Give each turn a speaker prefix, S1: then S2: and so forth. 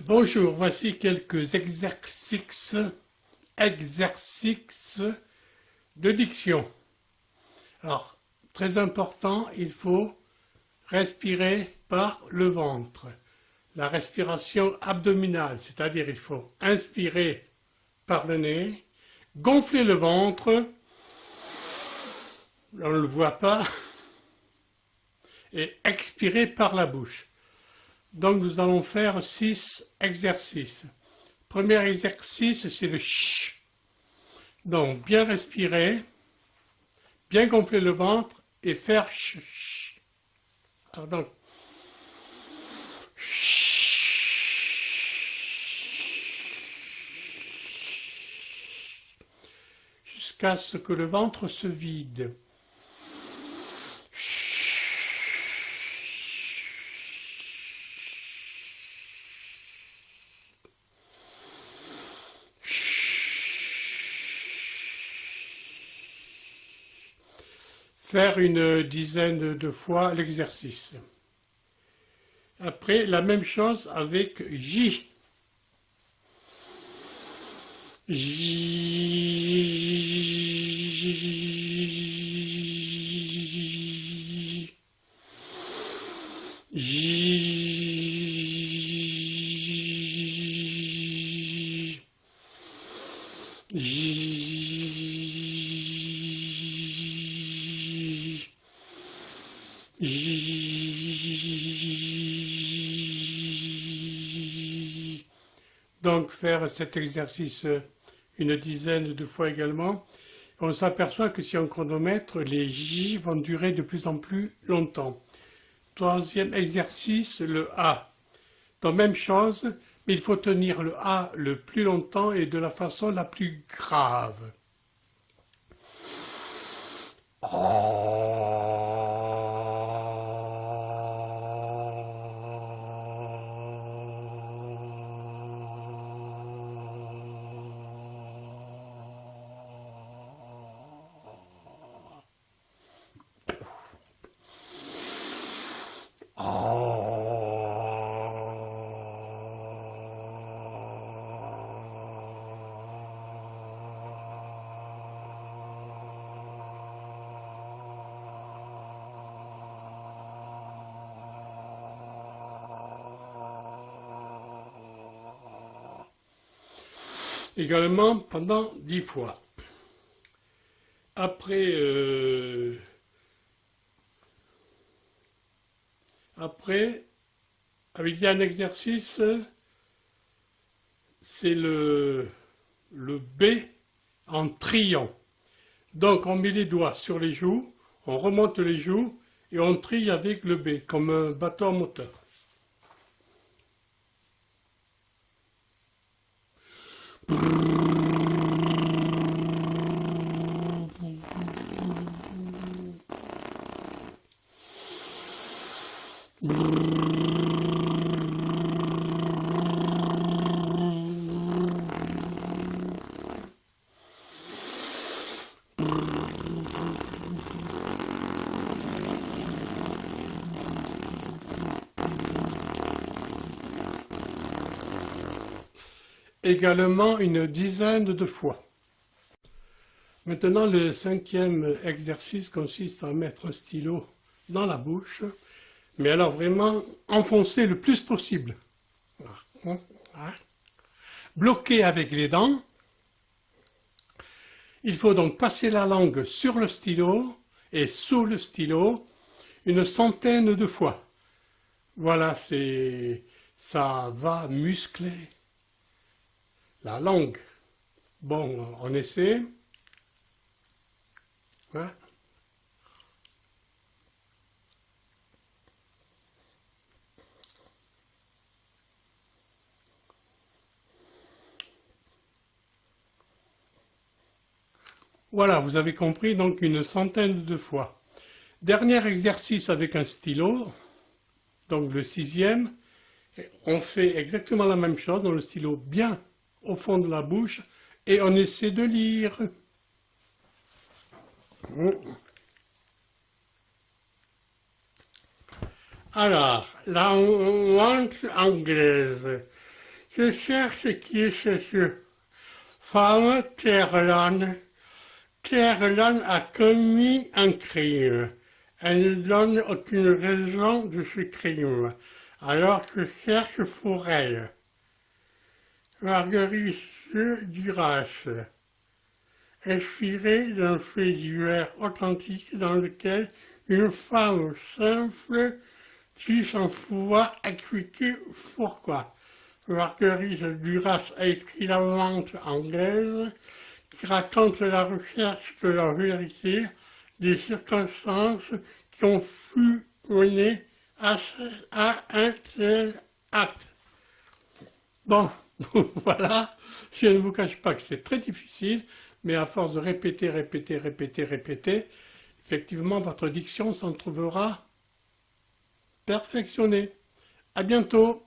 S1: Bonjour, voici quelques exercices de diction. Alors, très important, il faut respirer par le ventre. La respiration abdominale, c'est-à-dire il faut inspirer par le nez, gonfler le ventre, on ne le voit pas, et expirer par la bouche. Donc nous allons faire 6 exercices. Premier exercice, c'est le ch. Donc bien respirer, bien gonfler le ventre et faire ch. Alors donc, jusqu'à ce que le ventre se vide. Faire une dizaine de fois l'exercice. Après, la même chose avec J. J. J. J. Donc faire cet exercice une dizaine de fois également. On s'aperçoit que si on chronomètre, les J vont durer de plus en plus longtemps. Troisième exercice, le A. Donc même chose, mais il faut tenir le A le plus longtemps et de la façon la plus grave. Également pendant 10 fois. Après, il y a un exercice, c'est le B en triant. Donc on met les doigts sur les joues, on remonte les joues et on trie avec le B, comme un bateau à moteur. Également une dizaine de fois. Maintenant, le cinquième exercice consiste à mettre un stylo dans la bouche, mais alors vraiment enfoncer le plus possible. Bloquer avec les dents. Il faut donc passer la langue sur le stylo et sous le stylo une centaine de fois. Voilà, ça va muscler la langue. Bon, on essaie. Hein? Voilà, vous avez compris, donc une centaine de fois. Dernier exercice avec un stylo, donc le sixième, on fait exactement la même chose, dans le stylo bien au fond de la bouche, et on essaie de lire. Alors, la langue anglaise. Je cherche qui est ce femme Terlan. Terlan a commis un crime. Elle ne donne aucune raison de ce crime. Alors je cherche pour elle. Marguerite Duras. Inspiré d'un fait divers authentique dans lequel une femme simple dit sans pouvoir expliquer pourquoi. Marguerite Duras a écrit la vente anglaise qui raconte la recherche de la vérité des circonstances qui ont pu mener à un tel acte. Bon, voilà, je ne vous cache pas que c'est très difficile, mais à force de répéter, effectivement, votre diction s'en trouvera perfectionnée. À bientôt.